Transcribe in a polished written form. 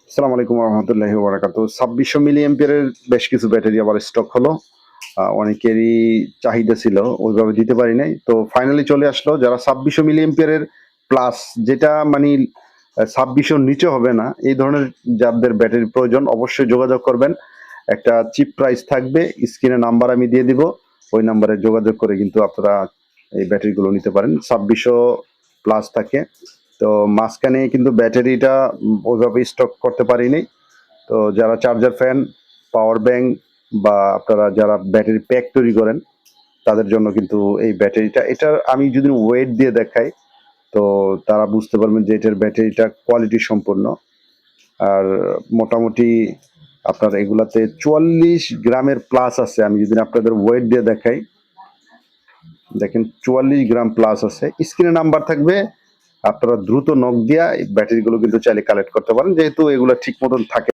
আসসালামু আলাইকুম রহমতুল্লাহি ওয়া বারাকাতুহু। ২৬০০ মিলি অ্যাম্পিয়ারের বেশ কিছু ব্যাটারি আবার স্টক হলো। অনেকেরই চাহিদা ছিল, ওইভাবে দিতে পারি নাই। তো ফাইনালি চলে আসলো। যারা ২৬০০ মিলি অ্যাম্পিয়ারের প্লাস, যেটা মানি ২৬০০ র নিচে হবে না, এই ধরনের যাদের ব্যাটারির প্রয়োজন অবশ্যই যোগাযোগ করবেন। একটা চিপ প্রাইস থাকবে, স্ক্রিনে নাম্বার আমি দিয়ে দিব। ওই নাম্বারে যোগাযোগ করে কিন্তু আপনারা এই ব্যাটারিগুলো নিতে পারেন। ২৬০০ প্লাস থাকে। তো মাঝখানে কিন্তু ব্যাটারিটা ওইভাবে স্টক করতে পারিনি। তো যারা চার্জার ফ্যান, পাওয়ার ব্যাংক বা আপনারা যারা ব্যাটারি প্যাক তৈরি করেন, তাদের জন্য কিন্তু এই ব্যাটারিটা, এটার আমি যদি ওয়েট দিয়ে দেখাই, তো তারা বুঝতে পারবেন যে এটার ব্যাটারিটা কোয়ালিটি সম্পন্ন। আর মোটামুটি আপনার এগুলাতে ৪৪ গ্রামের প্লাস আছে। আমি যদি আপনাদের ওয়েট দিয়ে দেখাই, দেখেন ৪৪ গ্রাম প্লাস আছে। স্ক্রিনে নাম্বার থাকবে, আপনারা দ্রুত নক দিয়া এই ব্যাটারিগুলো কিন্তু চাইলে কালেক্ট করতে পারেন, যেহেতু এগুলো ঠিক মতন থাকে।